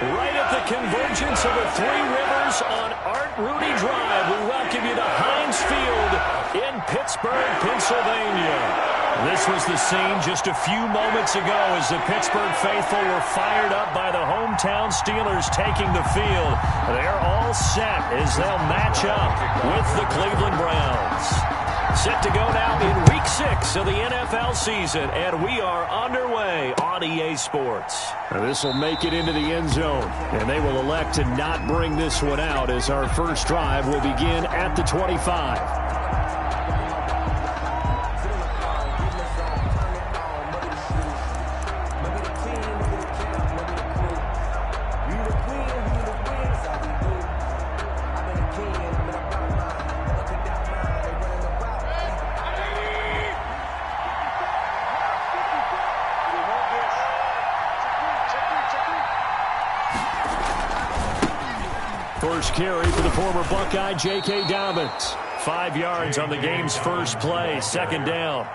Right at the convergence of the Three Rivers on Art Rooney Drive, we welcome you to Heinz Field in Pittsburgh, Pennsylvania. This was the scene just a few moments ago as the Pittsburgh faithful were fired up by the hometown Steelers taking the field. They're all set as they'll match up with the Cleveland Browns. Set to go now in Week 6 of the NFL season, and we are underway on EA Sports. This will make it into the end zone, and they will elect to not bring this one out as our first drive will begin at the 25. First carry for the former Buckeye, J.K. Dobbins. 5 yards on the game's first play, second down.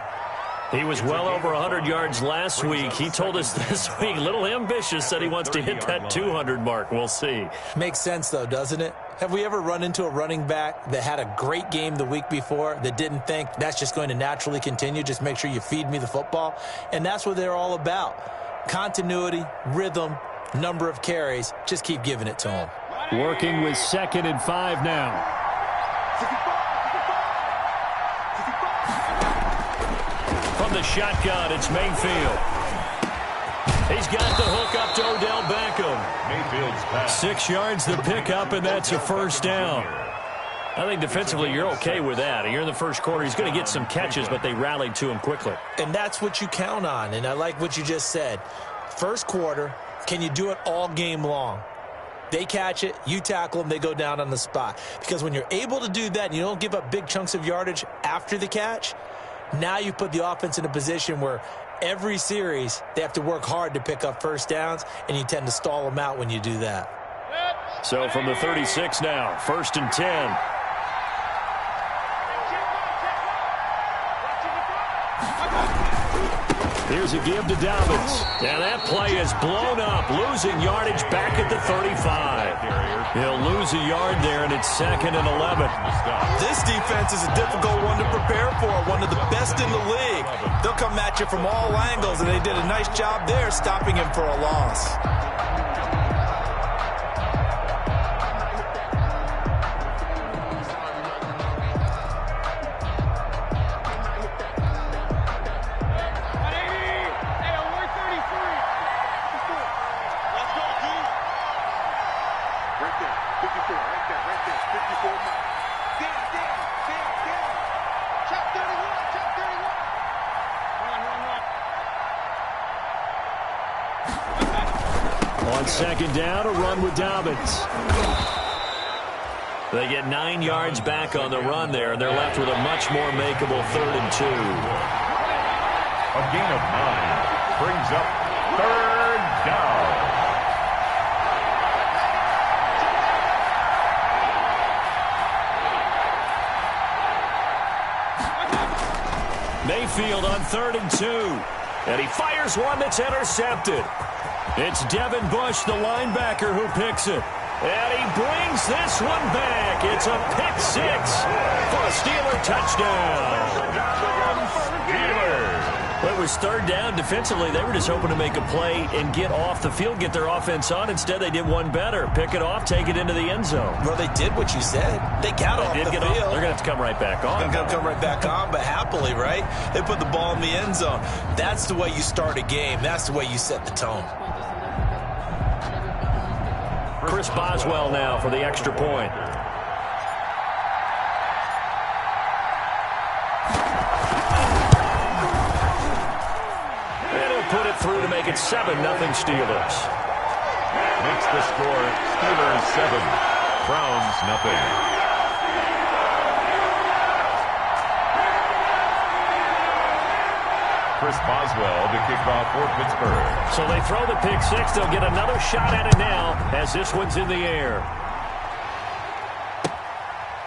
He was well over 100 yards last week. He told us this week, a little ambitious, that he wants to hit that 200 mark. We'll see. Makes sense, though, doesn't it? Have we ever run into a running back that had a great game the week before that didn't think that's just going to naturally continue? Just make sure you feed me the football. And that's what they're all about. Continuity, rhythm, number of carries. Just keep giving it to them. Working with 2nd and 5 now. From the shotgun, it's Mayfield. He's got the hook up to Odell Beckham. Mayfield's pass. 6 yards the pickup, and that's a first down. I think defensively you're okay with that. You're in the first quarter. He's going to get some catches, but they rallied to him quickly. And that's what you count on, and I like what you just said. First quarter, can you do it all game long? They catch it, you tackle them, they go down on the spot. Because when you're able to do that and you don't give up big chunks of yardage after the catch, now you put the offense in a position where every series they have to work hard to pick up first downs, and you tend to stall them out when you do that. So from the 36 now, 1st and 10. Here's a give to Dobbins. And that play is blown up, losing yardage back at the 35. He'll lose a yard there, and it's 2nd and 11. This defense is a difficult one to prepare for, one of the best in the league. They'll come at you from all angles, and they did a nice job there stopping him for a loss. On 2nd down, a run with Dobbins. They get 9 yards back on the run there, and they're left with a much more makeable 3rd and 2. A gain of 9 brings up 3rd down. Mayfield on 3rd and 2. And he fires one that's intercepted. It's Devin Bush, the linebacker, who picks it. And he brings this one back. It's a pick 6 for a Steeler touchdown. Well, it was 3rd down. Defensively, they were just hoping to make a play and get off the field, get their offense on. Instead, they did one better. Pick it off, take it into the end zone. Well, they did what you said. They got off the field. They're going to have to come right back on. They're going to come right back on, but happily, right? They put the ball in the end zone. That's the way you start a game. That's the way you set the tone. Chris Boswell now for the extra point. And he'll put it through to make it 7-0 Steelers. Makes the score Steelers 7, Browns nothing. Chris Boswell to kick off for Pittsburgh. So they throw the pick 6. They'll get another shot at it now as this one's in the air.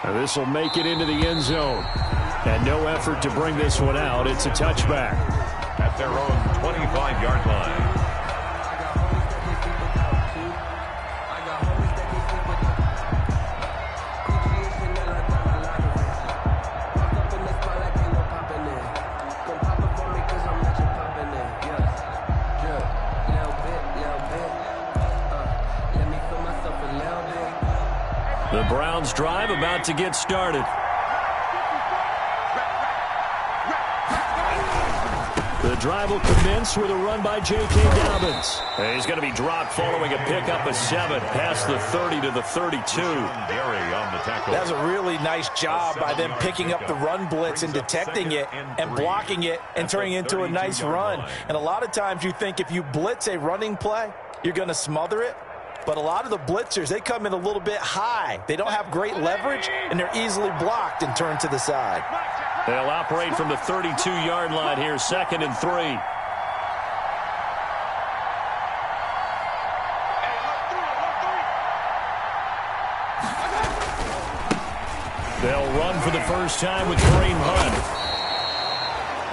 And this will make it into the end zone. And no effort to bring this one out. It's a touchback. At their own 25-yard line. The Browns drive about to get started. The drive will commence with a run by J.K. Dobbins. And he's going to be dropped following a pickup of 7 past the 30 to the 32. That's a really nice job by them picking up the run blitz and detecting it and blocking it and turning it into a nice run. And a lot of times you think if you blitz a running play, you're going to smother it. But a lot of the blitzers, they come in a little bit high. They don't have great leverage, and they're easily blocked and turned to the side. They'll operate from the 32-yard line here, 2nd and 3. They'll run for the first time with Kareem Hunt.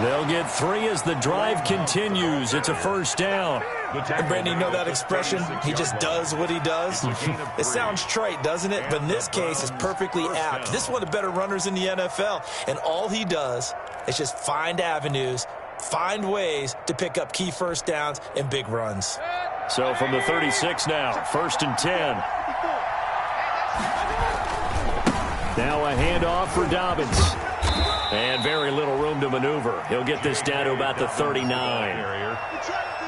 They'll get 3 as the drive continues. It's a first down. And Brandon, you know that expression? He just does what he does? It sounds trite, doesn't it? But in this case, it's perfectly apt. This is one of the better runners in the NFL. And all he does is just find avenues, find ways to pick up key first downs and big runs. So from the 36 now, 1st and 10. Now a handoff for Dobbins. And very little room to maneuver. He'll get this down to about the 39.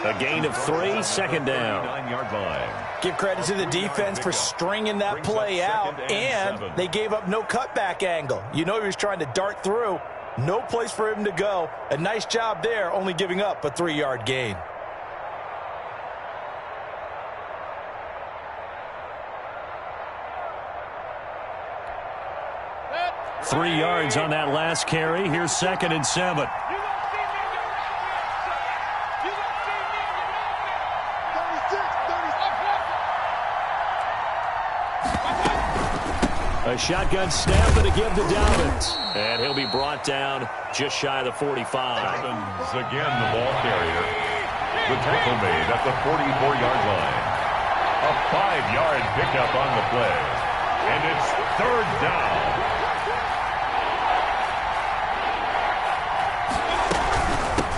A gain of 3, 2nd down. 9-yard line. Give credit to the defense for stringing that play out, and they gave up no cutback angle. You know he was trying to dart through. No place for him to go. A nice job there, only giving up a 3-yard gain. Three yards on that last carry. Here's 2nd and 7. A shotgun snap and a give to Dobbins. And he'll be brought down just shy of the 45. Dobbins again the ball carrier. The tackle made at the 44-yard line. A 5-yard pickup on the play. And it's 3rd down.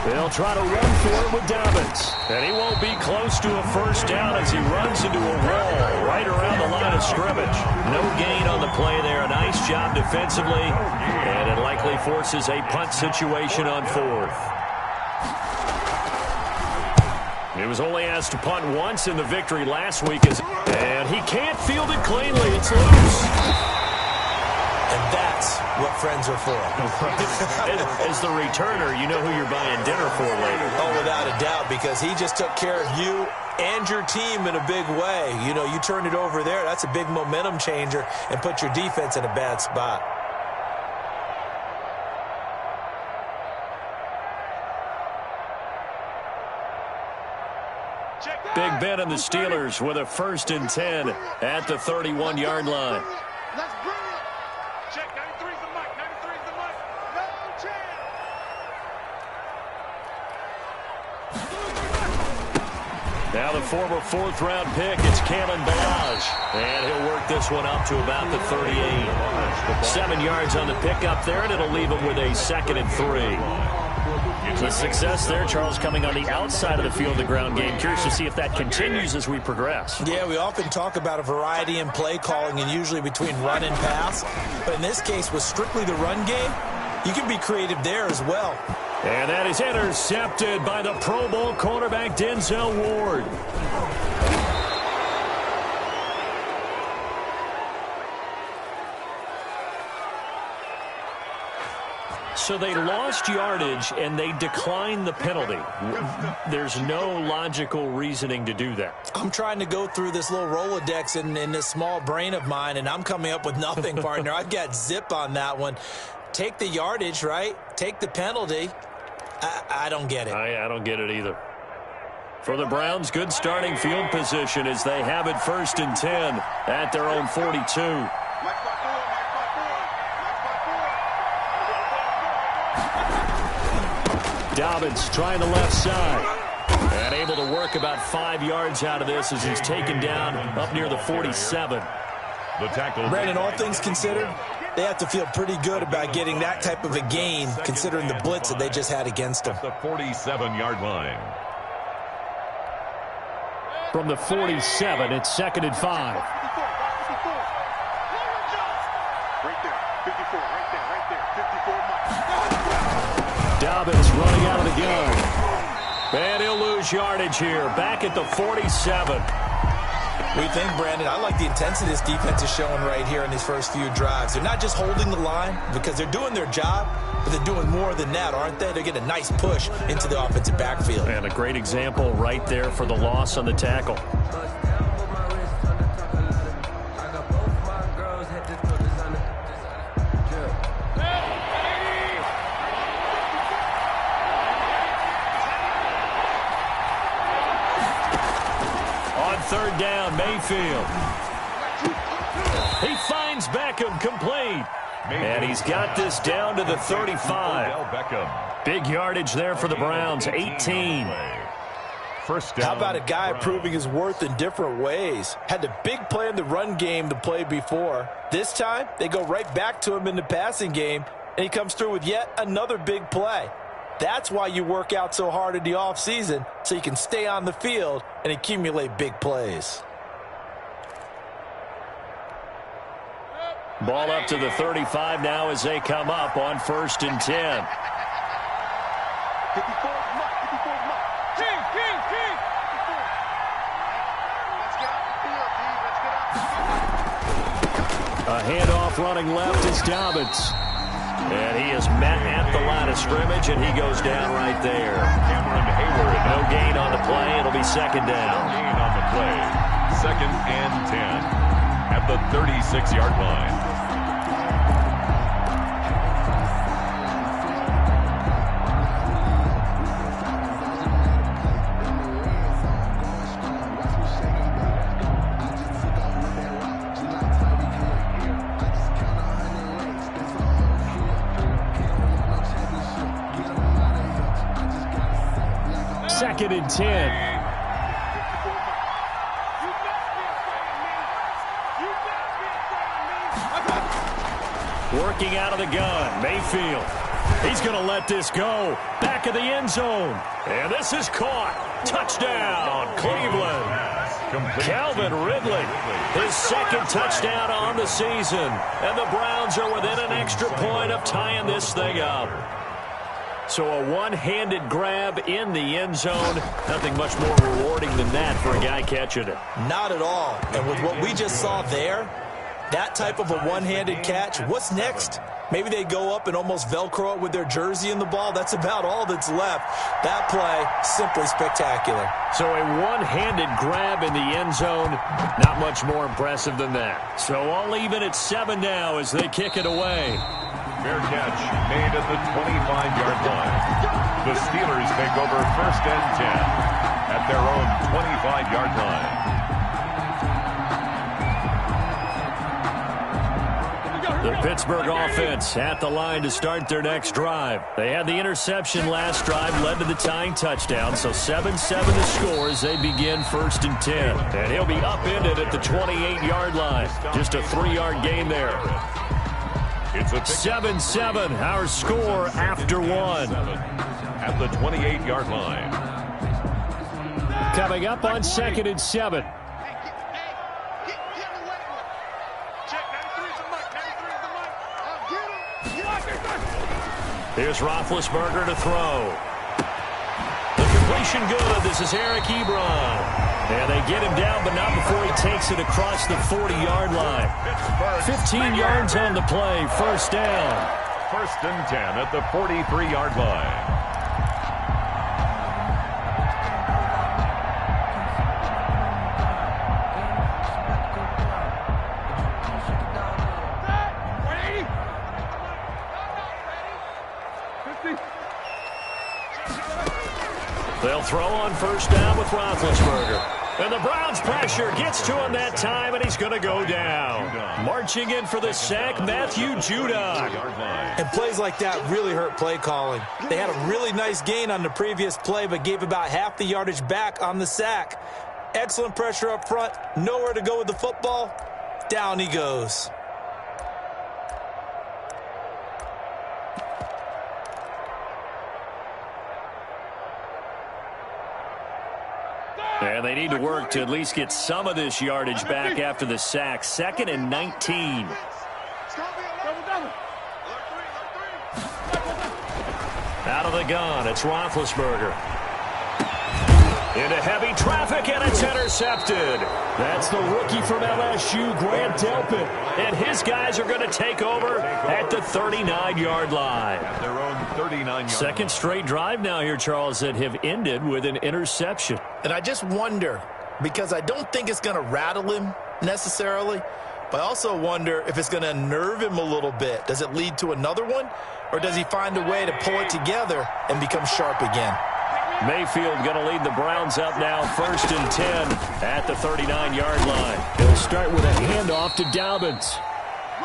They'll try to run for it with Dobbins. And he won't be close to a first down as he runs into a wall right around the line of scrimmage. No gain on the play there. A nice job defensively. And it likely forces a punt situation on 4th. He was only asked to punt once in the victory last week. And he can't field it cleanly. It's loose. And that's what friends are for. As the returner, you know who you're buying dinner for later. Oh, without a doubt, because he just took care of you and your team in a big way. You know, you turn it over there, that's a big momentum changer and put your defense in a bad spot. Big Ben and the Steelers with a 1st and 10 at the 31-yard line. Let's bring it. Check, 93's the mic, 93's the mic. No chance. Now the former 4th-round pick, it's Kalen Ballage. And he'll work this one up to about the 38. 7 yards on the pickup there, and it'll leave him with a 2nd and 3. The success there, Charles, coming on the outside of the field, the ground game. Curious to see if that continues as we progress. Yeah, we often talk about a variety in play calling and usually between run and pass. But in this case, with strictly the run game, you can be creative there as well. And that is intercepted by the Pro Bowl cornerback Denzel Ward. So they lost yardage, and they declined the penalty. There's no logical reasoning to do that. I'm trying to go through this little Rolodex in this small brain of mine, and I'm coming up with nothing, partner. I've got zip on that one. Take the yardage, right? Take the penalty. I don't get it. I don't get it either. For the Browns, good starting field position as they have it 1st and 10 at their own 42. Dobbins trying the left side. And able to work about 5 yards out of this as he's taken down up near the 47. The tackle. Brandon, all things considered, they have to feel pretty good about getting that type of a gain considering the blitz that they just had against them. The 47-yard line. From the 47, it's 2nd and 5. 54, right there, 54 miles. Dobbins running out of the gun. And he'll lose yardage here. Back at the 47. We think, Brandon, I like the intensity this defense is showing right here in these first few drives. They're not just holding the line because they're doing their job, but they're doing more than that, aren't they? They're getting a nice push into the offensive backfield. And a great example right there for the loss on the tackle. Third down, Mayfield. He finds Beckham complete. And he's got this down to the 35. Big yardage there for the Browns, 18. First down. How about a guy proving his worth in different ways? Had the big play in the run game to play before. This time, they go right back to him in the passing game, and he comes through with yet another big play. That's why you work out so hard in the offseason, so you can stay on the field and accumulate big plays. Ball up to the 35 now as they come up on 1st and 10. A handoff running left is Dobbins. And he is met at the line of scrimmage, and he goes down right there. No gain on the play. It'll be second down. No gain on the play. 2nd and 10 at the 36-yard line. Second and 10. Working out of the gun, Mayfield. He's going to let this go. Back of the end zone. And this is caught. Touchdown, Cleveland. Calvin Ridley, his 2nd touchdown on the season. And the Browns are within an extra point of tying this thing up. So a one-handed grab in the end zone. Nothing much more rewarding than that for a guy catching it. Not at all. And with what we just saw there, that type of a one-handed catch, what's next? Maybe they go up and almost Velcro it with their jersey in the ball. That's about all that's left. That play, simply spectacular. So a one-handed grab in the end zone, not much more impressive than that. So all even at 7 now as they kick it away. Fair catch made at the 25-yard line. The Steelers take over 1st and 10 at their own 25-yard line. The Pittsburgh offense at the line to start their next drive. They had the interception last drive, led to the tying touchdown, so 7-7 the score as they begin 1st and 10. And he'll be upended at the 28-yard line. Just a 3-yard gain there. It's a 7-7, our score after 1. At the 28-yard line. Coming up on 2nd and 7. Here's Roethlisberger to throw. The completion good. This is Eric Ebron. And they get him down, but not before he takes it across the 40-yard line. 15 yards on the play. 1st down. 1st and 10 at the 43-yard line. They'll throw on 1st down with Roethlisberger. And the Browns pressure gets to him that time, and he's going to go down. Marching in for the sack, Matthew Judon. And plays like that really hurt play calling. They had a really nice gain on the previous play, but gave about half the yardage back on the sack. Excellent pressure up front. Nowhere to go with the football. Down he goes. And they need to work to at least get some of this yardage back after the sack. 2nd and 19. the gun, it's Roethlisberger. Into heavy traffic, and it's intercepted. That's the rookie from LSU, Grant Delpit. And his guys are going to take over at the 39-yard line. At their own 39-yard Second straight drive now here, Charles, that have ended with an interception. And I just wonder, because I don't think it's going to rattle him necessarily, but I also wonder if it's going to unnerve him a little bit. Does it lead to another one, or does he find a way to pull it together and become sharp again? Mayfield going to lead the Browns up now, 1st and 10 at the 39-yard line. He'll start with a handoff to Dobbins.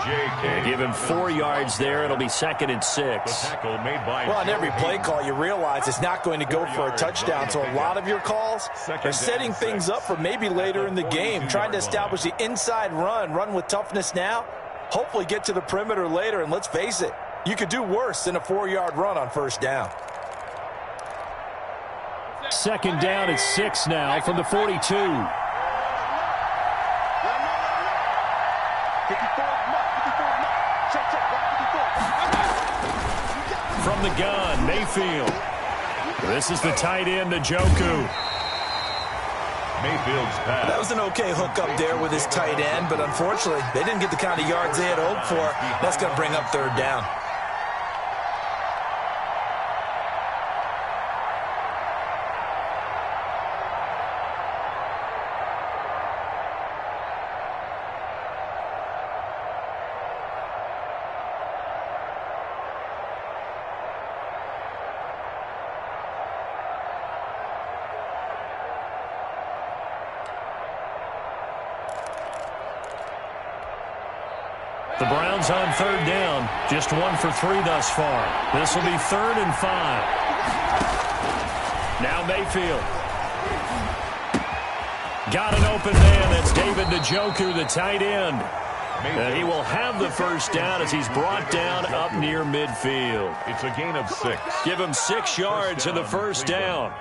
J.K. Give him 4 yards there. It'll be 2nd and 6. The tackle made by Well, on every play call, you realize it's not going to go for a touchdown. So a lot of your calls are setting things up for maybe later in the game, trying to establish the inside run with toughness now, hopefully get to the perimeter later. And let's face it, you could do worse than a 4-yard run on 1st down. 2nd down at 6 now from the 42. From the gun, Mayfield. This is the tight end, Njoku. Mayfield's pass. That was an okay hook up there with his tight end, but unfortunately, they didn't get the kind of yards they had hoped for. That's going to bring up 3rd down. The Browns on 3rd down. Just 1 for 3 thus far. This will be 3rd and 5. Now Mayfield. Got an open man. That's David Njoku, the tight end. And he will have the 1st down as he's brought down up near midfield. It's a gain of 6. Give him 6 yards in the 1st down.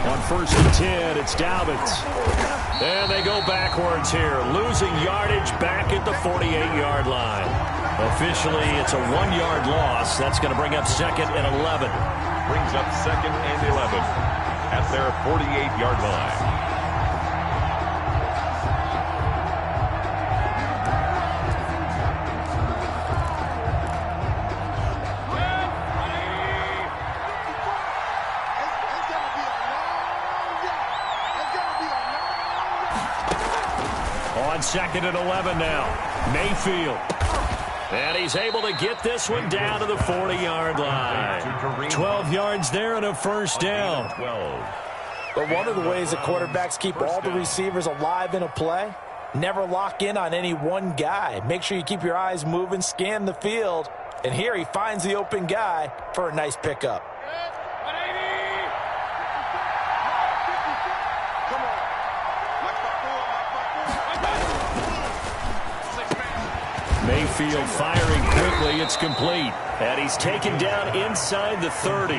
On 1st and 10, it's Dobbins. And they go backwards here, losing yardage back at the 48-yard line. Officially, it's a 1-yard loss. That's going to bring up 2nd and 11. Brings up 2nd and 11 at their 48-yard line. On 2nd and 11 now, Mayfield. And he's able to get this one down to the 40-yard line. 12 yards there and a 1st down. But one of the ways that quarterbacks keep all the receivers alive in a play, never lock in on any one guy. Make sure you keep your eyes moving, scan the field. And here he finds the open guy for a nice pickup. Mayfield firing quickly. It's complete. And he's taken down inside the 30.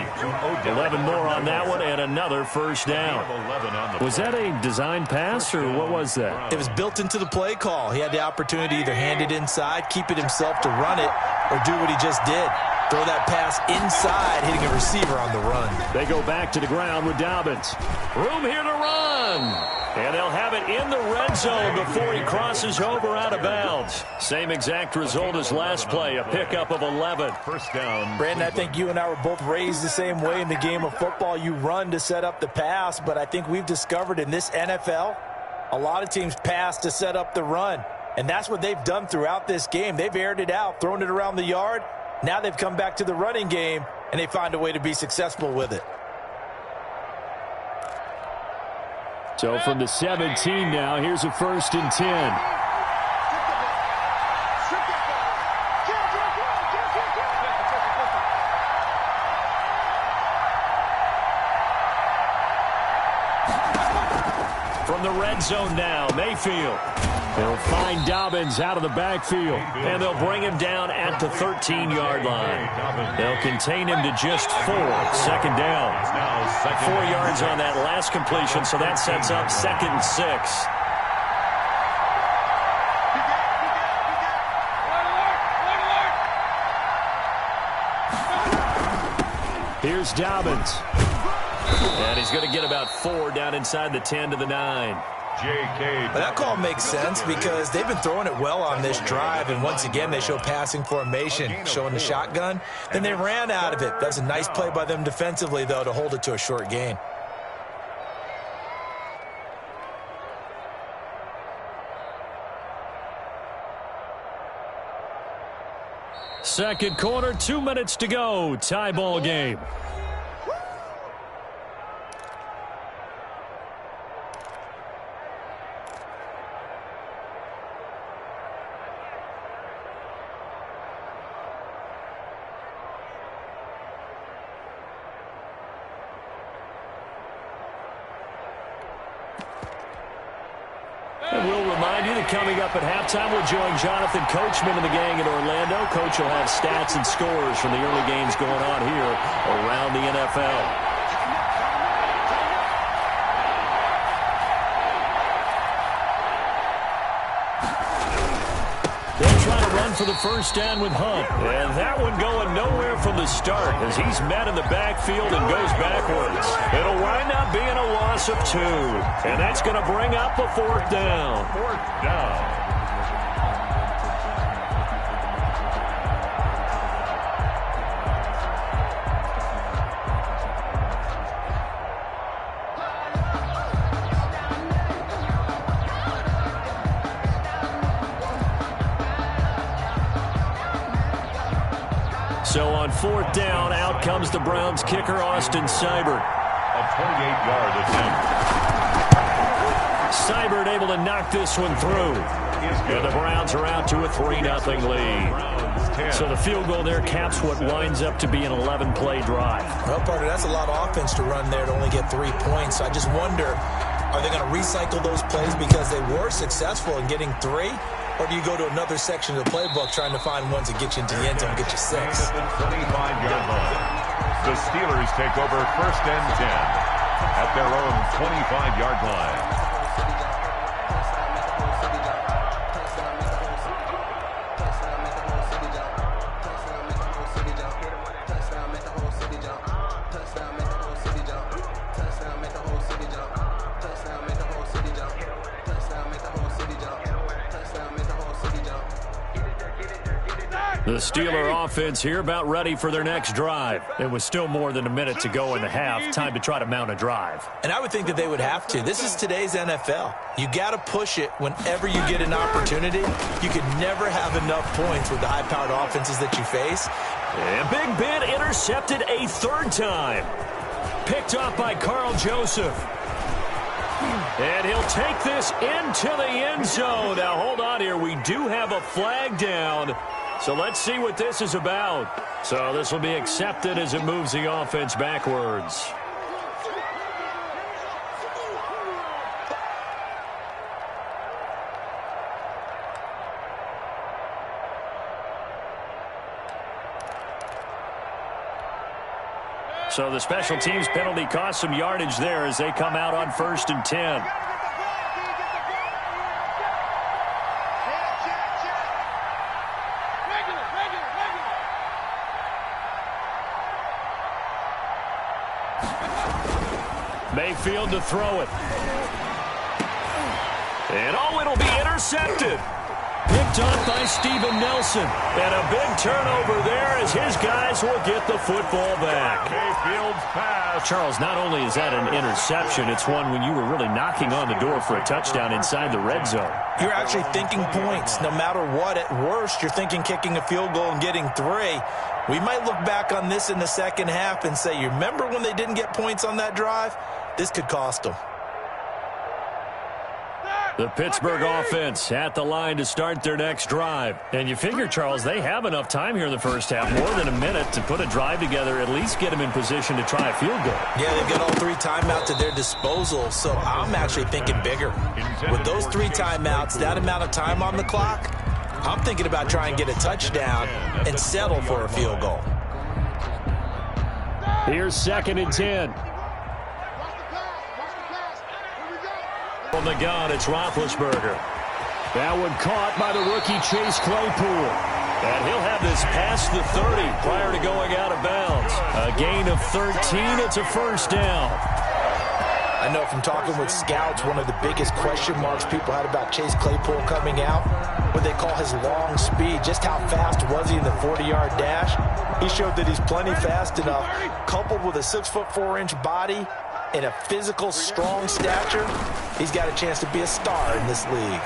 11 more on that one and another 1st down. Was that a design pass or what was that? It was built into the play call. He had the opportunity to either hand it inside, keep it himself to run it, or do what he just did. Throw that pass inside, hitting a receiver on the run. They go back to the ground with Dobbins. Room here to run. And they'll have it in the red zone before he crosses over out of bounds. Same exact result as last play, a pickup of 11. 1st down. Brandon, I think you and I were both raised the same way in the game of football. You run to set up the pass, but I think we've discovered in this NFL, a lot of teams pass to set up the run. And that's what they've done throughout this game. They've aired it out, thrown it around the yard. Now they've come back to the running game, and they find a way to be successful with it. So from the 17 now, here's a 1st and 10. red zone now. Mayfield. They'll find Dobbins out of the backfield, and they'll bring him down at the 13-yard line. They'll contain him to just 4. Second down. 4 yards on that last completion, so that sets up 2nd and 6. Here's Dobbins. And he's going to get about 4 down inside the 10 to the 9. That call makes sense because they've been throwing it well on this drive, and once again they show passing formation, showing the shotgun. Then they ran out of it. That's a nice play by them defensively, though, to hold it to a short gain. Second quarter, 2 minutes to go. Tie ball game. Coming up at halftime, we'll join Jonathan Coachman and the gang in Orlando. Coach will have stats and scores from the early games going on here around the NFL. They'll try to run for the first down with Hunt. And that one going nowhere from the start as he's met in the backfield and goes backwards. It'll wind up being a loss of 2. And that's going to bring up a 4th down. 4th down. So on 4th down, out comes the Browns kicker, Austin Seibert. A 28-yard attempt. Seibert able to knock this one through. And the Browns are out to a 3-0 lead. So the field goal there caps what winds up to be an 11-play drive. Well, partner, that's a lot of offense to run there to only get 3 points. I just wonder, are they going to recycle those plays because they were successful in getting 3? Or do you go to another section of the playbook trying to find ones that get you into the end zone and get you 6? 25-yard line. The Steelers take over 1st and 10 at their own 25-yard line. The Steeler offense here about ready for their next drive. It was still more than a minute to go in the half. Time to try to mount a drive. And I would think that they would have to. This is today's NFL. You got to push it whenever you get an opportunity. You can never have enough points with the high-powered offenses that you face. And Big Ben intercepted a 3rd time. Picked off by Carl Joseph. And he'll take this into the end zone. Now, hold on here. We do have a flag down. So let's see what this is about. So this will be accepted as it moves the offense backwards. So the special teams penalty cost some yardage there as they come out on 1st and 10. Mayfield to throw it. And oh, it'll be intercepted. Picked up by Steven Nelson. And a big turnover there as his guys will get the football back. Mayfield's pass. Charles, not only is that an interception, it's one when you were really knocking on the door for a touchdown inside the red zone. You're actually thinking points. No matter what, at worst, you're thinking kicking a field goal and getting 3. We might look back on this in the second half and say, you remember when they didn't get points on that drive? This could cost them. The Pittsburgh offense at the line to start their next drive. And you figure, Charles, they have enough time here in the first half, more than a minute, to put a drive together, at least get them in position to try a field goal. Yeah, they've got all 3 timeouts at their disposal, so I'm actually thinking bigger. With those 3 timeouts, that amount of time on the clock, I'm thinking about trying to get a touchdown and settle for a field goal. Here's 2nd and 10. On the gun, it's Roethlisberger. That one caught by the rookie Chase Claypool. And he'll have this past the 30 prior to going out of bounds. A gain of 13. It's a first down. I know from talking with scouts, one of the biggest question marks people had about Chase Claypool coming out, what they call his long speed. Just how fast was he in the 40-yard dash? He showed that he's plenty fast enough, coupled with a 6'4" body and a physical, strong stature. He's got a chance to be a star in this league.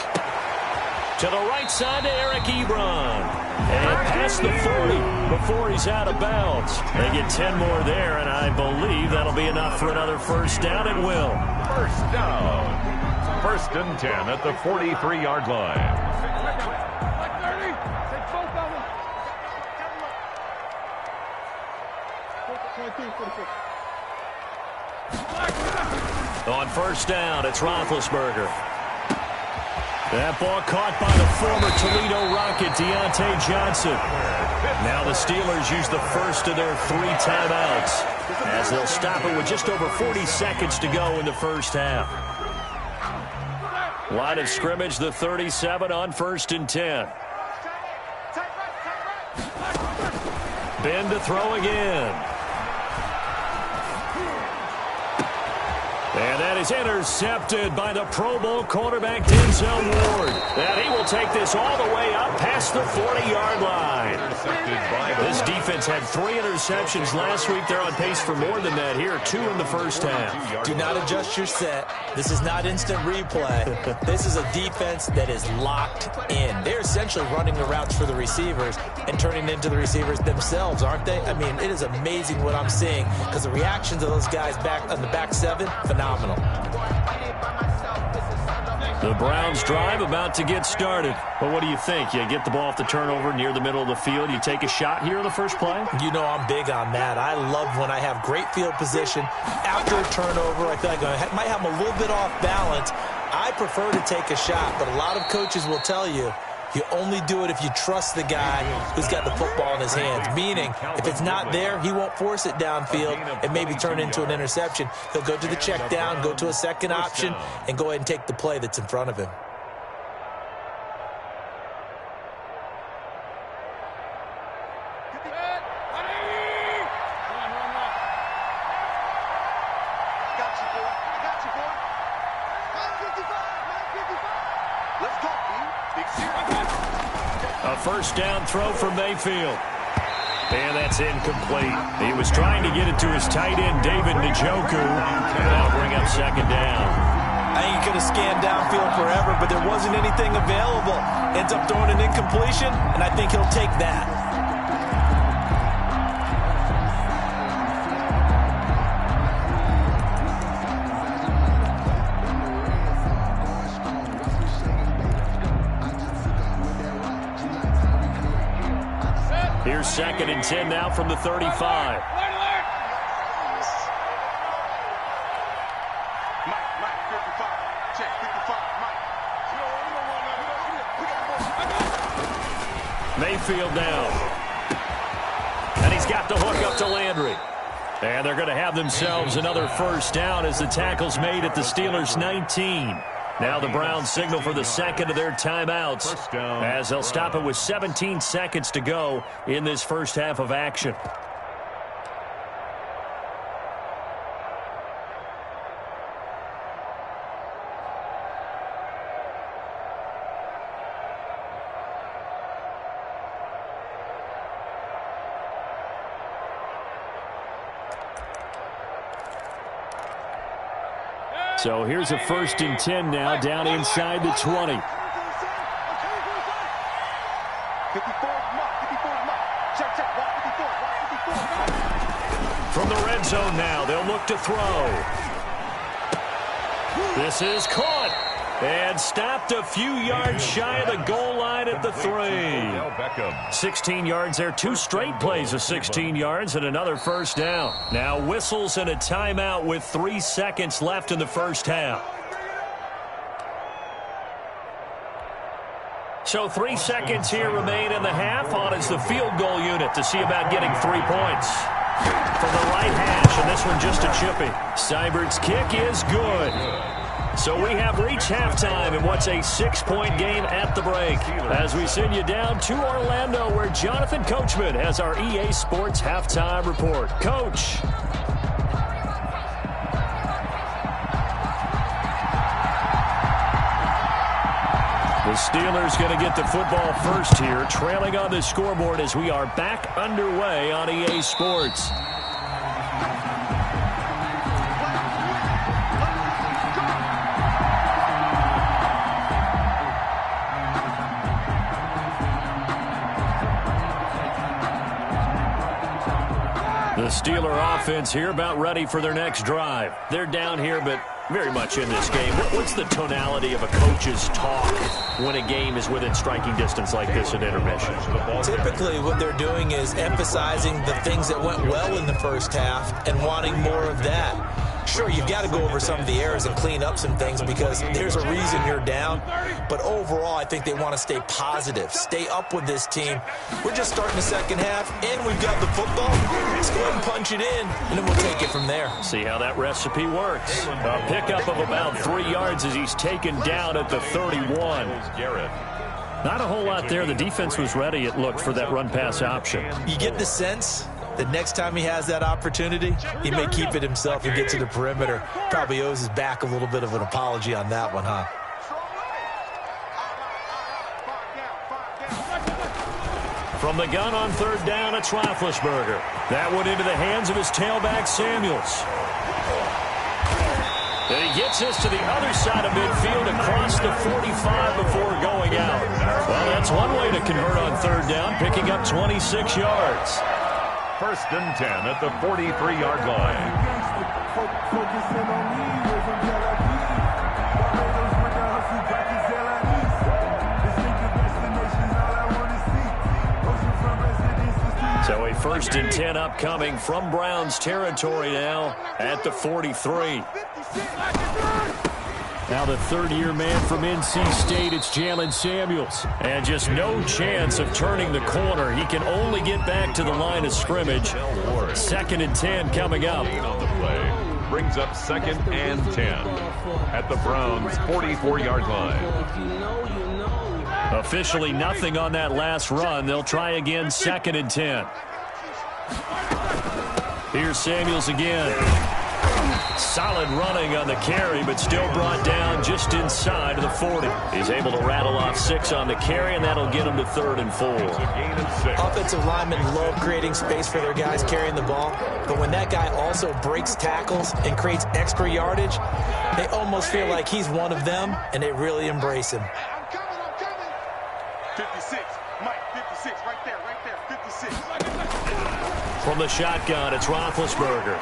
To the right side to Eric Ebron. And past the 40 before he's out of bounds. They get 10 more there, and I believe that'll be enough for another first down. It will. First down. 1st and 10 at the 43-yard line. On first down, it's Roethlisberger. That ball caught by the former Toledo Rocket, Deontay Johnson. Now the Steelers use the first of their 3 timeouts, as they'll stop it with just over 40 seconds to go in the first half. Line of scrimmage, the 37 on 1st and 10. Ben to throw again. And that is intercepted by the Pro Bowl cornerback Denzel Ward. And he will take this all the way up past the 40-yard line. This defense had 3 interceptions last week. They're on pace for more than that here, 2 in the first half. Do not adjust your set. This is not instant replay. This is a defense that is locked in. They're essentially running the routes for the receivers and turning into the receivers themselves, aren't they? I mean, it is amazing what I'm seeing, because the reactions of those guys back on the back 7, phenomenal. The Browns drive about to get started. But what do you think? You get the ball off the turnover near the middle of the field. You take a shot here on the first play? You know I'm big on that. I love when I have great field position. After a turnover, I feel like I might have a little bit off balance. I prefer to take a shot, but a lot of coaches will tell you, you only do it if you trust the guy who's got the football in his hands. Meaning, if it's not there, he won't force it downfield and maybe turn it into an interception. He'll go to the check down, go to a second option, and go ahead and take the play that's in front of him. A first down throw for Mayfield. And that's incomplete. He was trying to get it to his tight end, David Njoku. And that'll bring up 2nd down. I think he could have scanned downfield forever, but there wasn't anything available. Ends up throwing an incompletion, and I think he'll take that. Here's 2nd and 10 now from the 35. Mayfield now. And he's got the hook up to Landry. And they're going to have themselves another first down as the tackle's made at the Steelers' 19. Now the Browns signal for the 2nd of their timeouts as they'll stop it with 17 seconds to go in this first half of action. So here's a 1st and 10 now, down inside the 20. From the red zone now, they'll look to throw. This is caught. And stopped a few yards shy of the goal line at the 3. 16 yards there. 2 straight plays of 16 yards and another first down. Now whistles and a timeout with 3 seconds left in the first half. So 3 seconds here remain in the half. On is the field goal unit to see about getting 3 points. From the right hash, and this one just a chippy. Seibert's kick is good. So we have reached halftime in what's a 6-point game at the break. As we send you down to Orlando, where Jonathan Coachman has our EA Sports halftime report. Coach. The Steelers going to get the football first here, trailing on the scoreboard as we are back underway on EA Sports. The Steeler offense here about ready for their next drive. They're down here, but very much in this game. What's the tonality of a coach's talk when a game is within striking distance like this at intermission? Typically, what they're doing is emphasizing the things that went well in the first half and wanting more of that. Sure, you've got to go over some of the errors and clean up some things because there's a reason you're down. But overall, I think they want to stay positive, stay up with this team. We're just starting the second half, and we've got the football. Let's go ahead and punch it in, and then we'll take it from there. See how that recipe works. A pickup of about 3 yards as he's taken down at the 31. Not a whole lot there. The defense was ready, it looked, for that run-pass option. You get the sense that next time he has that opportunity, he may keep it himself and get to the perimeter. Probably owes his back a little bit of an apology on that one, huh? From the gun on third down, it's Roethlisberger. That went into the hands of his tailback, Samuels. And he gets us to the other side of midfield across the 45 before going out. Well, that's one way to convert on third down, picking up 26 yards. 1st and 10 at the 43-yard line. So a 1st and 10 upcoming from Browns territory now at the 43. Now the third-year man from NC State, it's Jalen Samuels. And just no chance of turning the corner. He can only get back to the line of scrimmage. 2nd and 10 coming up. On the play brings up 2nd and 10 at the Browns' 44-yard line. Officially nothing on that last run. They'll try again, 2nd and 10. Here's Samuels again. Solid running on the carry, but still brought down just inside of the 40. He's able to rattle off 6 on the carry, and that'll get him to 3rd and 4. Offensive linemen love creating space for their guys carrying the ball, but when that guy also breaks tackles and creates extra yardage, they almost feel like he's one of them, and they really embrace him. I'm coming. 56, Mike, 56, right there, 56. From the shotgun, it's Roethlisberger.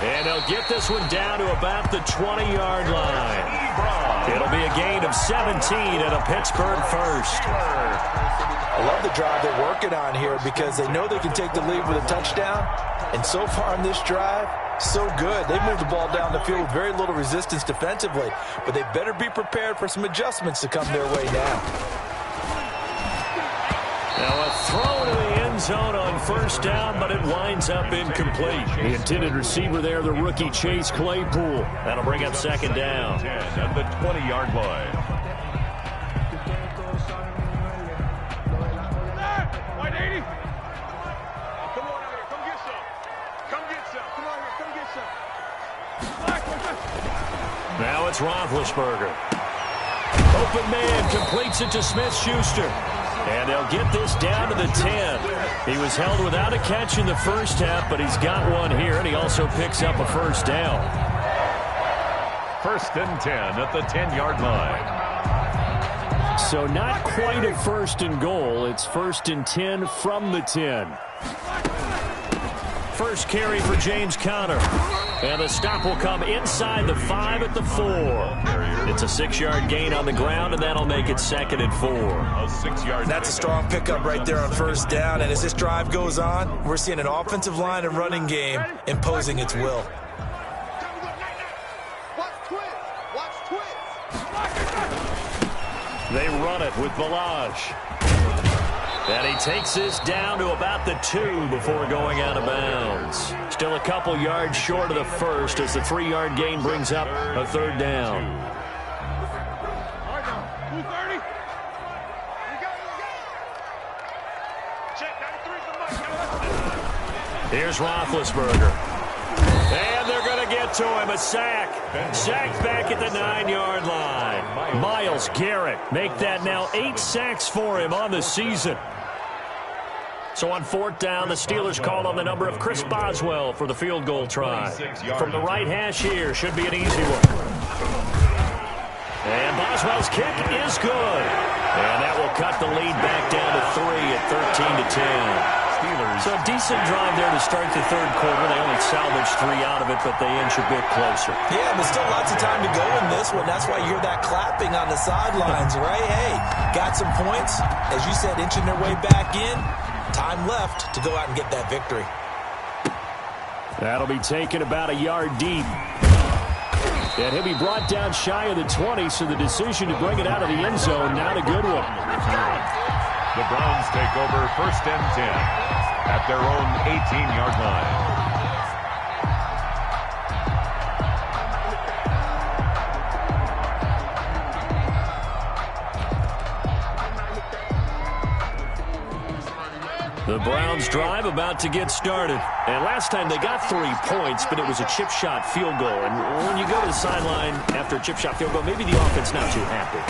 And they'll get this one down to about the 20-yard line. It'll be a gain of 17 and a Pittsburgh first. I love the drive they're working on here because they know they can take the lead with a touchdown. And so far on this drive, so good. They moved the ball down the field with very little resistance defensively. But they better be prepared for some adjustments to come their way now. Now a throw to the end zone on 1st down, but it winds up incomplete. The intended receiver there, the rookie Chase Claypool. That'll bring up 2nd down. 10 at the 20-yard line. White 80. Come on out here. Come get some. Come get some. Come on here. Come get some. Now it's Roethlisberger. Open man completes it to Smith-Schuster. And they'll get this down to the 10. He was held without a catch in the first half, but he's got one here, and he also picks up a 1st down. 1st and 10 at the 10-yard line. So not quite a 1st and goal. It's 1st and 10 from the 10. First carry for James Conner. And the stop will come inside the 5 at the 4. It's a 6-yard gain on the ground, and that'll make it 2nd and 4. A 6-yard. That's a strong pickup right there on first down. And as this drive goes on, we're seeing an offensive line and running game imposing its will. They run it with Balaj. And he takes this down to about the 2 before going out of bounds. Still a couple yards short of the first as the 3-yard gain brings up a 3rd down. Here's Roethlisberger. And they're going to get to him. A sack. Sacked back at the 9-yard line. Myles Garrett make that now 8 sacks for him on the season. So on 4th down, the Steelers call on the number of Chris Boswell for the field goal try. From the right hash here, should be an easy one. And Boswell's kick is good. And that will cut the lead back down to 3 at 13-10. So a decent drive there to start the 3rd quarter. They only salvaged 3 out of it, but they inch a bit closer. Yeah, but still lots of time to go in this one. That's why you hear that clapping on the sidelines, right? Hey, got some points. As you said, inching their way back in. Time left to go out and get that victory. That'll be taken about a yard deep. And he'll be brought down shy of the 20, so the decision to bring it out of the end zone, not a good one. The Browns take over 1st and 10 at their own 18-yard line. The Browns drive about to get started. And last time they got 3 points, but it was a chip shot field goal. And when you go to the sideline after a chip shot field goal, maybe the offense not too happy.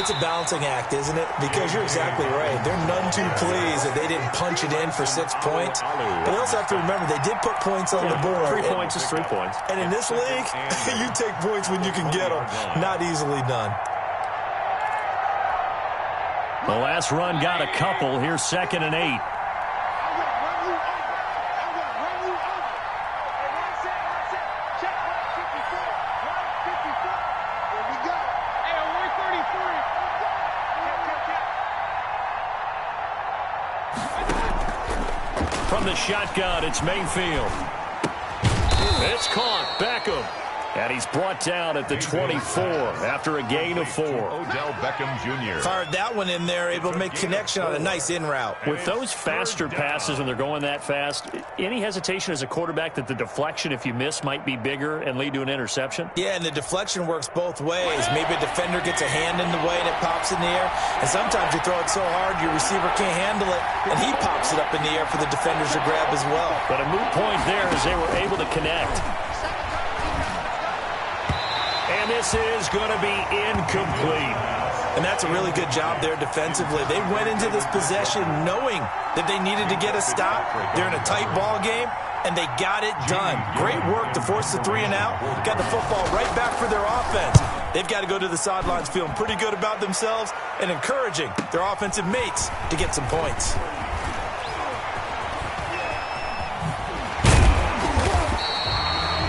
It's a balancing act, isn't it? Because you're exactly right. They're none too pleased that they didn't punch it in for 6 points. But they also have to remember they did put points on the board. 3 points is 3 points. And in this league, you take points when you can get them. Not easily done. The last run got a couple. Here's 2nd and 8. From the shotgun, it's Mayfield. It's caught. Beckham. And he's brought down at the 24 after a gain of 4. Odell Beckham Jr. Fired that one in there, able to make connection on a nice in route. With those faster passes when they're going that fast, any hesitation as a quarterback that the deflection, if you miss, might be bigger and lead to an interception? Yeah, and the deflection works both ways. Maybe a defender gets a hand in the way and it pops in the air. And sometimes you throw it so hard your receiver can't handle it, and he pops it up in the air for the defenders to grab as well. But a moot point there as they were able to connect. And this is going to be incomplete. And that's a really good job there defensively. They went into this possession knowing that they needed to get a stop. They're in a tight ball game, and they got it done. Great work to force the 3 and out. Got the football right back for their offense. They've got to go to the sidelines feeling pretty good about themselves and encouraging their offensive mates to get some points.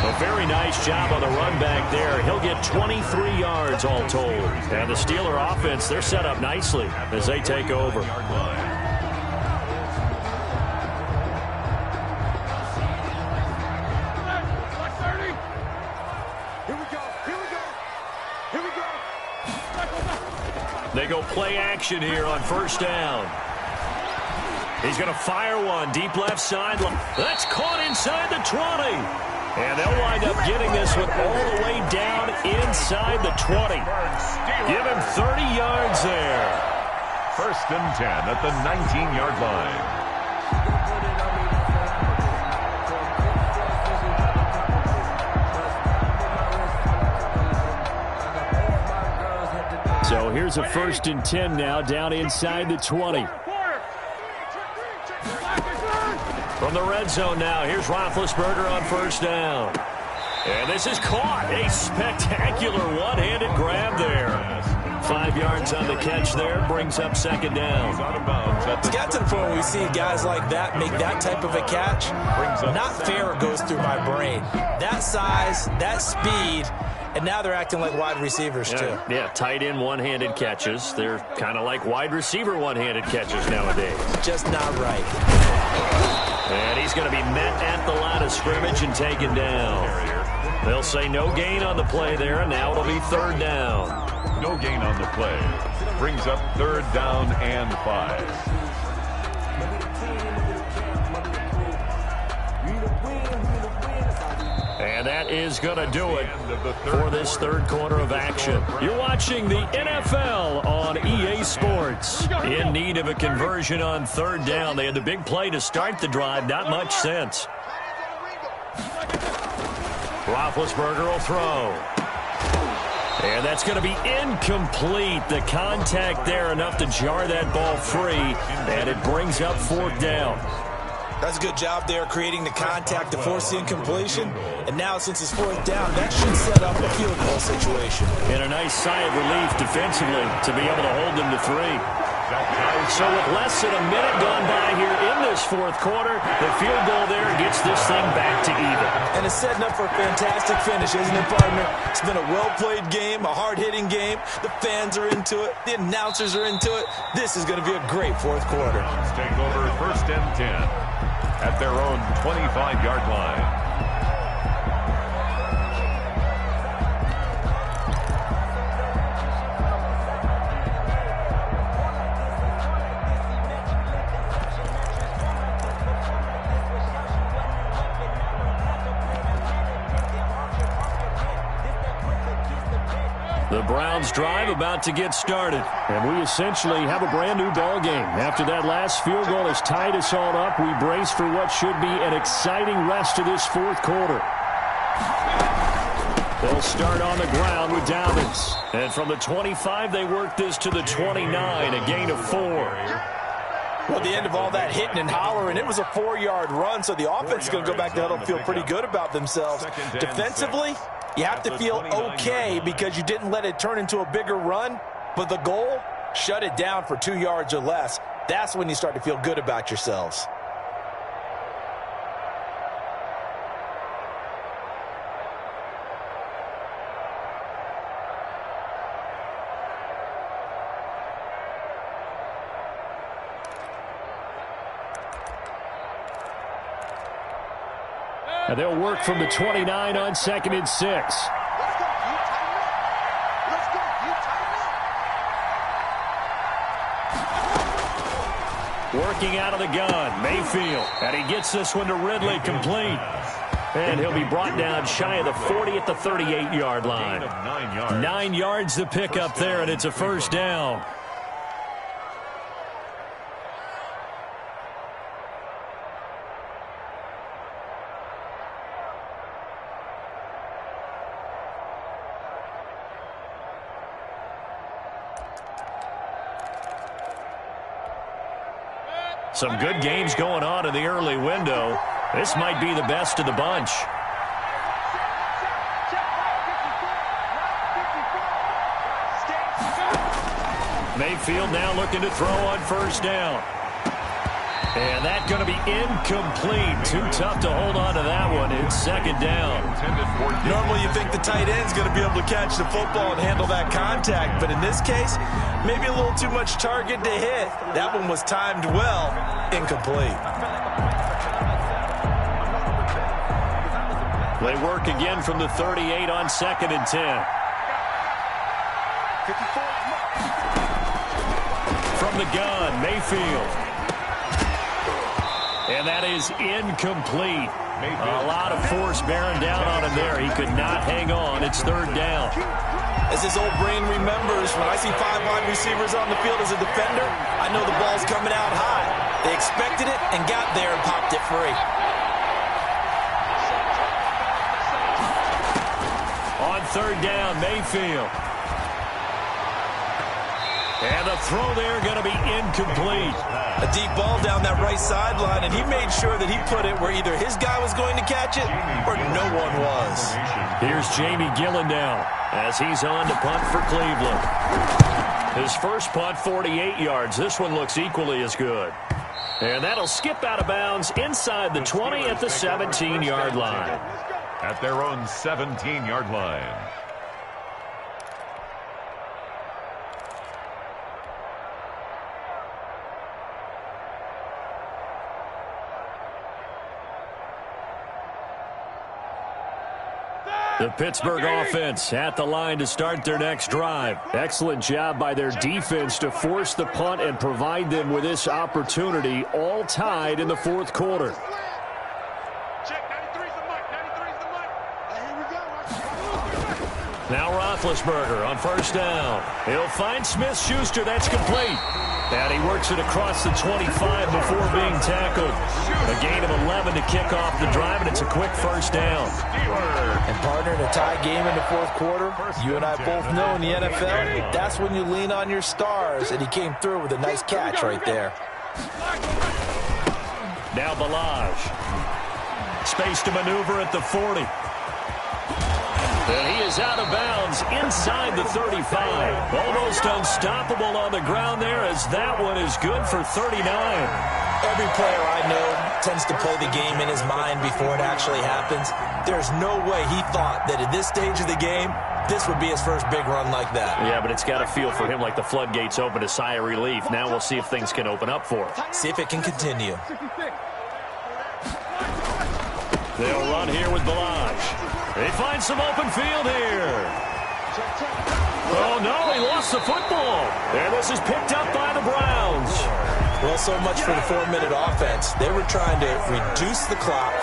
A very nice job on the run back there. He'll get 23 yards all told. And the Steeler offense, they're set up nicely as they take over. They go play action here on 1st down. He's going to fire one deep left sideline. That's caught inside the 20. And they'll wind up getting this one all the way down inside the 20. Give him 30 yards there. 1st and 10 at the 19-yard line. So here's a 1st and 10 now down inside the 20. From the red zone now, here's Roethlisberger on 1st down. And this is caught. A spectacular one-handed grab there. 5 yards on the catch there, brings up 2nd down. It's got to the point where we see guys like that make that type of a catch. Not fair goes through my brain. That size, that speed, And now they're acting like wide receivers, too. Yeah, tight end one-handed catches. They're kind of like wide receiver one-handed catches nowadays. Just not right. And he's going to be met at the line of scrimmage and taken down. They'll say no gain on the play there, and now it'll be third down. No gain on the play. Brings up third down and 5. And that is going to do it for this third quarter of action. You're watching the NFL on EA Sports. In need of a conversion on third down. They had the big play to start the drive. Not much sense. Roethlisberger will throw. And that's going to be incomplete. The contact there enough to jar that ball free. And it brings up fourth down. That's a good job there creating the contact to force the incompletion. And now since it's fourth down, that should set up a field goal situation. And a nice sigh of relief defensively to be able to hold them to 3. So with less than a minute gone by here in this fourth quarter, the field goal there gets this thing back to even. And it's setting up for a fantastic finish, isn't it, partner? It's been a well-played game, a hard-hitting game. The fans are into it. The announcers are into it. This is going to be a great fourth quarter. Let's take over first and 10 at their own 25-yard line. The Browns drive about to get started. And we essentially have a brand new ball game. After that last field goal has tied us all up, we brace for what should be an exciting rest of this fourth quarter. They'll start on the ground with Dobbins. And from the 25, they work this to the 29, a gain of 4. Well, at the end of all that hitting and hollering, it was a 4-yard run, so the offense is going to go back to huddle and feel pretty good about themselves. Defensively, you have to feel okay because you didn't let it turn into a bigger run, but the goal, shut it down for 2 yards or less. That's when you start to feel good about yourselves. And they'll work from the 29 on 2nd and 6. Working out of the gun, Mayfield. And he gets this one to Ridley, complete. And he'll be brought down shy of the 40 at the 38-yard line. 9 yards to pick up there, and it's a first down. Some good games going on in the early window. This might be the best of the bunch. Mayfield now looking to throw on first down. And that's going to be incomplete. Too tough to hold on to that one. It's second down. Normally you think the tight end's going to be able to catch the football and handle that contact, but in this case, maybe a little too much target to hit. That one was timed well. Incomplete. They work again from the 38 on 2nd and 10. From the gun, Mayfield. And that is incomplete. A lot of force bearing down on him there. He could not hang on. It's third down. As his old brain remembers, when I see 5 wide receivers on the field as a defender, I know the ball's coming out high. They expected it and got there and popped it free. On third down, Mayfield. And the throw there going to be incomplete. A deep ball down that right sideline, and he made sure that he put it where either his guy was going to catch it or no one was. Here's Jamie Gillen now as he's on to punt for Cleveland. His first punt, 48 yards. This one looks equally as good. And that'll skip out of bounds inside the 20 at the 17-yard line. At their own 17-yard line. The Pittsburgh offense at the line to start their next drive. Excellent job by their defense to force the punt and provide them with this opportunity, all tied in the fourth quarter. Now Roethlisberger on first down. He'll find Smith-Schuster. That's complete. And he works it across the 25 before being tackled. A gain of 11 to kick off the drive, and it's a quick first down. And partner, in a tie game in the fourth quarter, you and I both know in the NFL, that's when you lean on your stars, and he came through with a nice catch right there. Now Balaj. Space to maneuver at the 40. And he is out of bounds inside the 35. Almost unstoppable on the ground there, as that one is good for 39. Every player I know tends to play the game in his mind before it actually happens. There's no way he thought that at this stage of the game, this would be his first big run like that. Yeah, but it's got to feel for him like the floodgates open, a sigh of relief. Now we'll see if things can open up for him. See if it can continue. They'll run here with Balaj. They find some open field here. Oh, no, he lost the football. And this is picked up by the Browns. Well, so much for the 4-minute offense. They were trying to reduce the clock,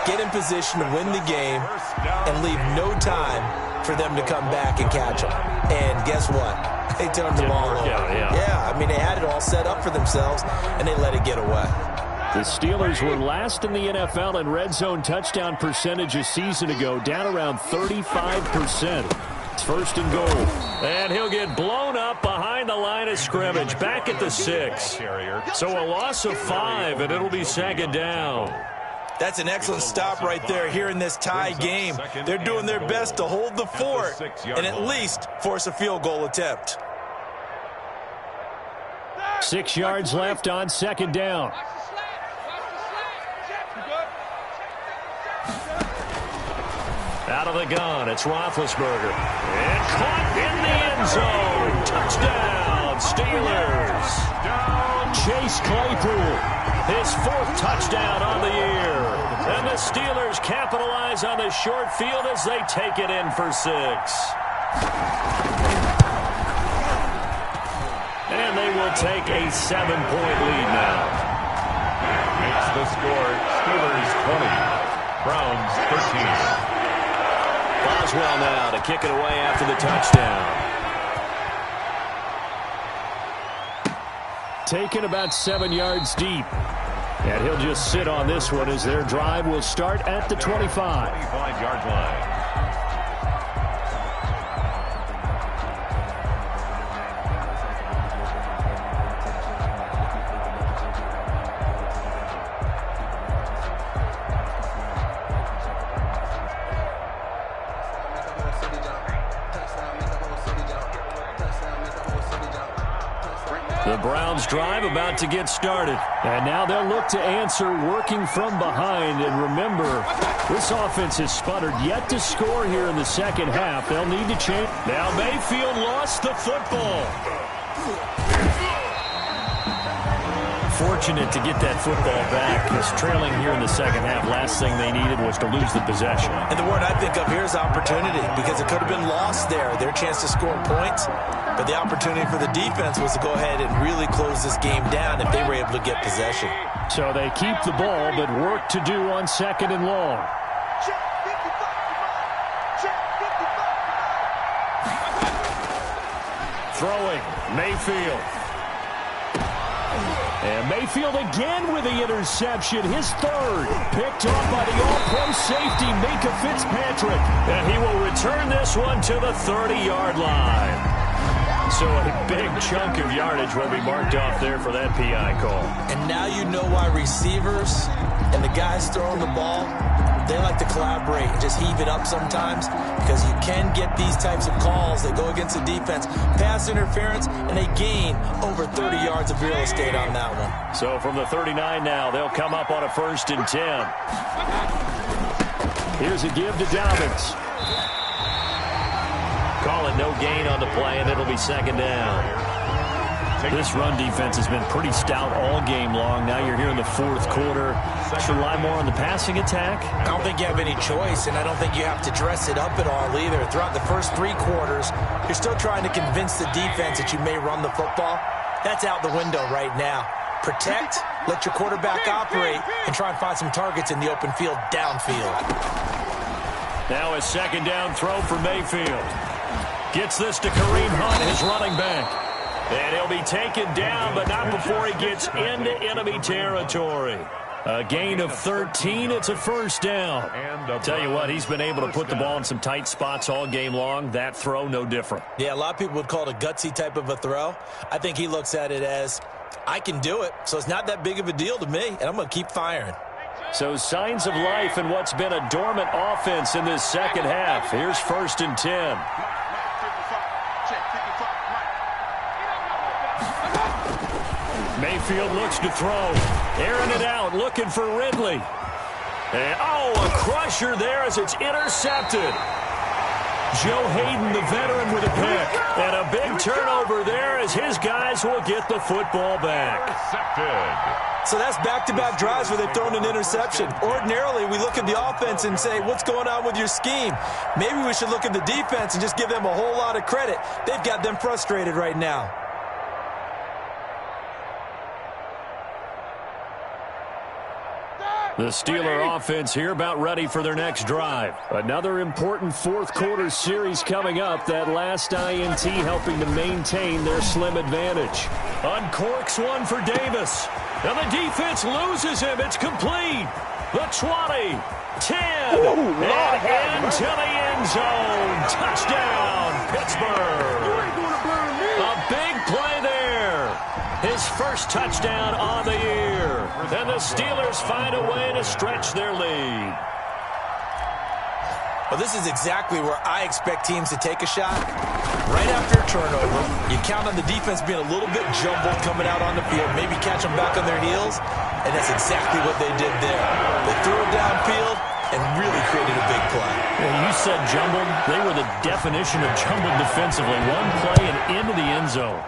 get in position to win the game, and leave no time for them to come back and catch them. And guess what? They turned the ball over. Yeah, I mean, they had it all set up for themselves, and they let it get away. The Steelers were last in the NFL in red zone touchdown percentage a season ago, down around 35%. It's first and goal. And he'll get blown up behind the line of scrimmage, back at the 6. So a loss of 5, and it'll be second down. That's an excellent stop right there here in this tie game. They're doing their best to hold the fort and at least force a field goal attempt. 6 yards left on second down. Out of the gun, it's Roethlisberger. And caught in the end zone. Touchdown, Steelers. Chase Claypool, his 4th touchdown on the year. And the Steelers capitalize on the short field as they take it in for 6. And they will take a 7-point lead now. Makes the score Steelers 20, Browns 13. Boswell now to kick it away after the touchdown. Taken about 7 yards deep. And he'll just sit on this one as their drive will start at the 25. 25-yard line. The Browns drive about to get started. And now they'll look to answer working from behind. And remember, this offense has sputtered yet to score here in the second half. They'll need to change. Now Mayfield lost the football. Fortunate to get that football back, because trailing here in the second half, last thing they needed was to lose the possession. And the word I think of here is opportunity, because it could have been lost there, their chance to score points. But the opportunity for the defense was to go ahead and really close this game down if they were able to get possession. So they keep the ball, but work to do on second and long. Throwing, Mayfield. And Mayfield again with the interception, his 3rd. Picked off by the all-pro safety, Minka Fitzpatrick. And he will return this one to the 30-yard line. So a big chunk of yardage will be marked off there for that PI call. And now you know why receivers and the guys throwing the ball, they like to collaborate and just heave it up sometimes, because you can get these types of calls that go against the defense, pass interference, and they gain over 30 yards of real estate on that one. So from the 39 now, they'll come up on a 1st and 10. Here's a give to Dobbins. Call it no gain on the play, and it'll be second down. This run defense has been pretty stout all game long. Now you're here in the fourth quarter. Should rely more on the passing attack? I don't think you have any choice, and I don't think you have to dress it up at all either. Throughout the first 3 quarters, you're still trying to convince the defense that you may run the football. That's out the window right now. Protect, let your quarterback operate, and try and find some targets in the open field downfield. Now a second down throw for Mayfield. Gets this to Kareem Hunt, his running back. And he'll be taken down, but not before he gets into enemy territory. A gain of 13. It's a first down. Tell you what, he's been able to put the ball in some tight spots all game long. That throw, no different. Yeah, a lot of people would call it a gutsy type of a throw. I think he looks at it as, I can do it, so it's not that big of a deal to me, and I'm going to keep firing. So signs of life in what's been a dormant offense in this second half. Here's 1st and 10. Mayfield looks to throw. Airing it out, looking for Ridley. And, a crusher there as it's intercepted. Joe Hayden, the veteran, with a pick. And a big turnover there as his guys will get the football back. So that's back-to-back drives where they've thrown an interception. Ordinarily, we look at the offense and say, what's going on with your scheme? Maybe we should look at the defense and just give them a whole lot of credit. They've got them frustrated right now. The Steeler offense here about ready for their next drive. Another important fourth quarter series coming up. That last INT helping to maintain their slim advantage. Uncorks one for Davis. And the defense loses him. It's complete. The 20, 10, and into the end zone. Touchdown, Pittsburgh. A big play there. His first touchdown on the year. And the Steelers find a way to stretch their lead. Well, this is exactly where I expect teams to take a shot. Right after a turnover, you count on the defense being a little bit jumbled coming out on the field, maybe catch them back on their heels, and that's exactly what they did there. They threw it downfield and really created a big play. Well, you said jumbled. They were the definition of jumbled defensively. One play and into the end zone.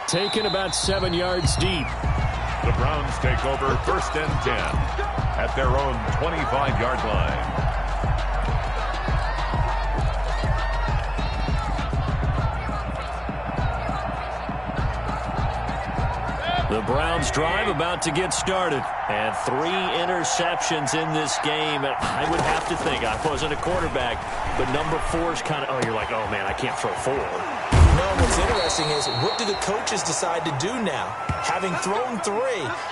Taken about 7 yards deep. The Browns take over 1st and 10 at their own 25-yard line. The Browns drive about to get started. And 3 interceptions in this game. And I would have to think, I wasn't a quarterback, but number 4 is kind of, you're like, oh, man, I can't throw 4. No, what's interesting is, what do the coaches decide to do now? Having thrown 3,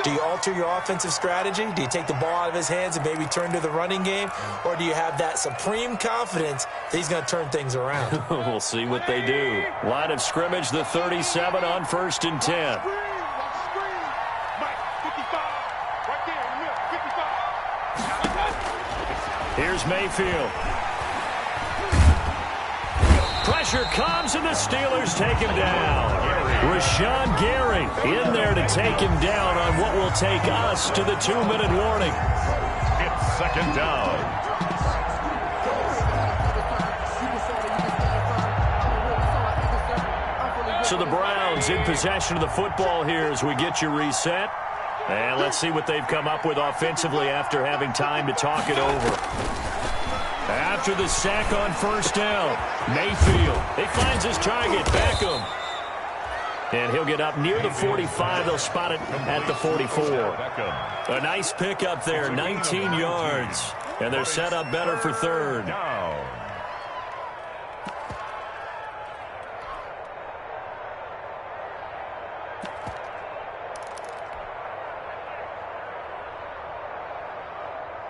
do you alter your offensive strategy? Do you take the ball out of his hands and maybe turn to the running game? Or do you have that supreme confidence that he's going to turn things around? We'll see what they do. Line of scrimmage, the 37 on 1st and 10. Here's Mayfield. Pressure comes, and the Steelers take him down. Rashawn Gary in there to take him down on what will take us to the 2-minute warning. It's 2nd down. So the Browns in possession of the football here as we get you reset. And let's see what they've come up with offensively after having time to talk it over. After the sack on 1st down, Mayfield, he finds his target, Beckham. And he'll get up near the 45. They'll spot it at the 44. A nice pickup there, 19 yards. And they're set up better for 3rd.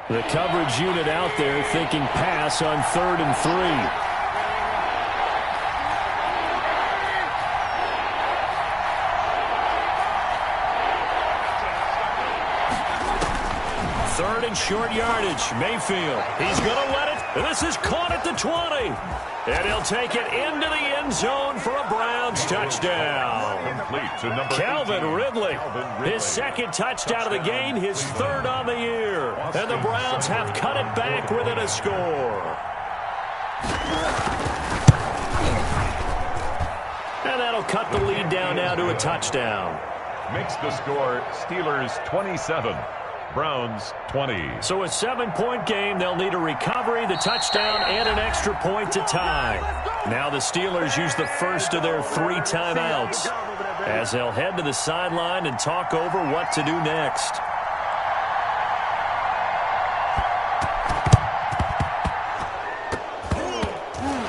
The coverage unit out there thinking pass on 3rd and 3. Third and short yardage. Mayfield. He's going to let it. And this is caught at the 20. And he'll take it into the end zone for a Browns touchdown. Calvin Ridley. His 2nd touchdown of the game, his 3rd on the year. And the Browns have cut it back within a score. And that'll cut the lead down now to a touchdown. Makes the score Steelers 27, Browns 20. So a 7-point game. They'll need a recovery, the touchdown, and an extra point to tie. Now the Steelers use the first of their 3 timeouts as they'll head to the sideline and talk over what to do next.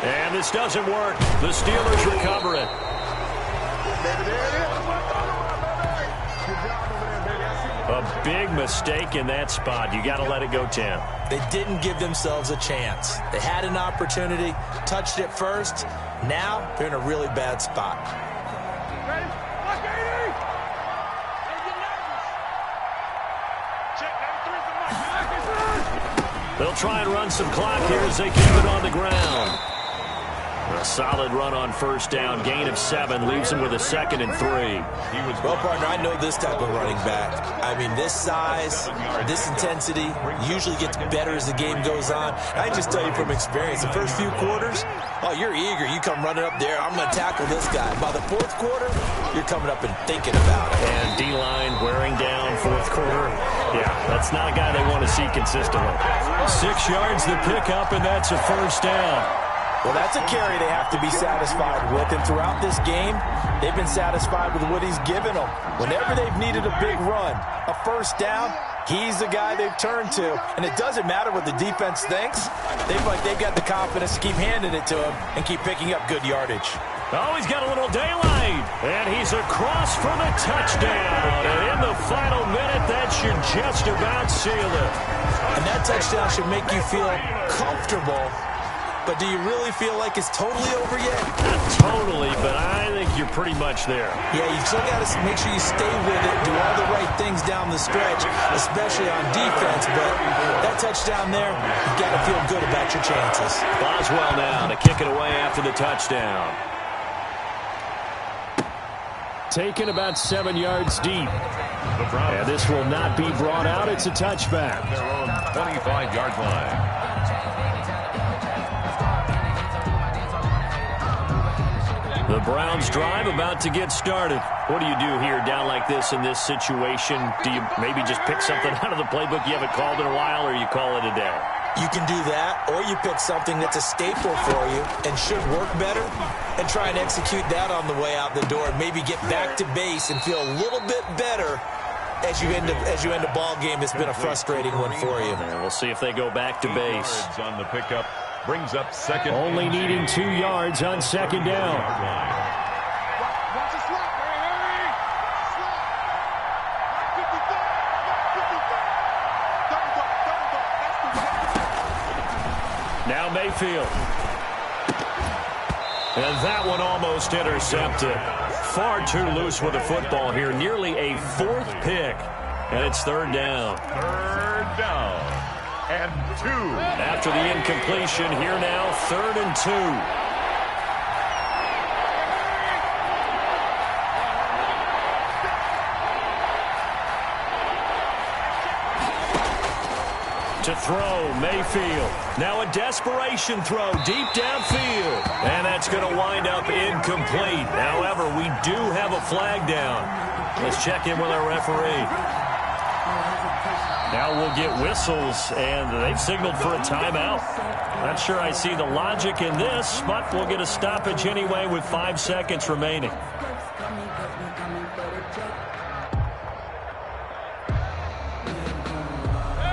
And this doesn't work. The Steelers recover it. A big mistake in that spot. You got to let it go, Tim. They didn't give themselves a chance. They had an opportunity, touched it first. Now they're in a really bad spot. They'll try and run some clock here as they keep it on the ground. A solid run on first down. Gain of 7 leaves them with a 2nd and 3. Well, partner, I know this type of running back. I mean, this size, this intensity usually gets better as the game goes on. I just tell you from experience, the first few quarters, oh, you're eager. You come running up there. I'm going to tackle this guy. By the 4th quarter, you're coming up and thinking about it. And D-line wearing down 4th quarter. Yeah, that's not a guy they want to see consistently. 6 yards the pickup, and that's a first down. Well, that's a carry they have to be satisfied with. And throughout this game, they've been satisfied with what he's given them. Whenever they've needed a big run, a first down, he's the guy they've turned to. And it doesn't matter what the defense thinks. They feel like they've got the confidence to keep handing it to him and keep picking up good yardage. Oh, he's got a little daylight. And he's across for the touchdown. And in the final minute, that should just about seal it. And that touchdown should make you feel comfortable. But do you really feel like it's totally over yet? Not totally, but I think you're pretty much there. Yeah, you still got to make sure you stay with it, do all the right things down the stretch, especially on defense. But that touchdown there, you got to feel good about your chances. Boswell now to kick it away after the touchdown. Taken about 7 yards deep. And this will not be brought out. It's a touchback. Their own 25-yard line. The Browns drive about to get started. What do you do here down like this in this situation? Do you maybe just pick something out of the playbook you haven't called in a while, or you call it a day? You can do that, or you pick something that's a staple for you and should work better and try and execute that on the way out the door and maybe get back to base and feel a little bit better as you end a ball game that's been a frustrating one for you. And we'll see if they go back to base. On the pickup. Brings up second. Only needing 2 yards on second down. Now Mayfield. And that one almost intercepted. Far too loose with the football here. Nearly a 4th pick. And it's 3rd down. 3rd down. And 2. After the incompletion, here now, 3rd and 2. To throw, Mayfield. Now a desperation throw deep downfield. And that's going to wind up incomplete. However, we do have a flag down. Let's check in with our referee. Now we'll get whistles, and they've signaled for a timeout. Not sure I see the logic in this, but we'll get a stoppage anyway with 5 seconds remaining.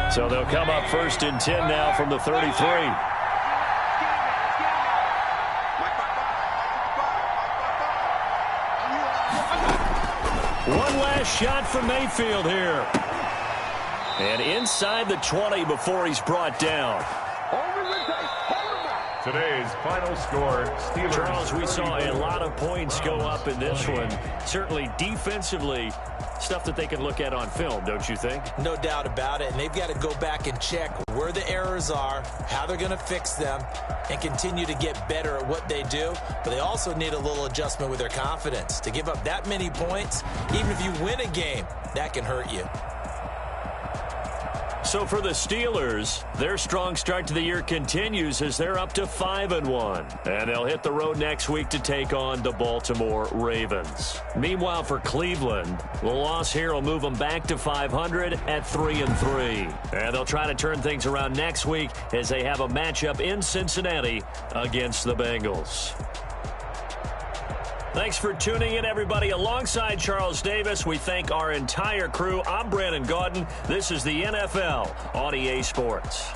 So they'll come up 1st and 10 now from the 33. One last shot for Mayfield here. And inside the 20 before he's brought down. Today's final score, Steelers. Charles, we saw a lot of points go up in this one. Certainly defensively, stuff that they can look at on film, don't you think? No doubt about it. And they've got to go back and check where the errors are, how they're going to fix them, and continue to get better at what they do. But they also need a little adjustment with their confidence. To give up that many points, even if you win a game, that can hurt you. So for the Steelers, their strong start to the year continues as they're up to 5-1. And they'll hit the road next week to take on the Baltimore Ravens. Meanwhile, for Cleveland, the loss here will move them back to 500 at 3-3. And they'll try to turn things around next week as they have a matchup in Cincinnati against the Bengals. Thanks for tuning in, everybody. Alongside Charles Davis, we thank our entire crew. I'm Brandon Gaudin. This is the NFL on EA Sports.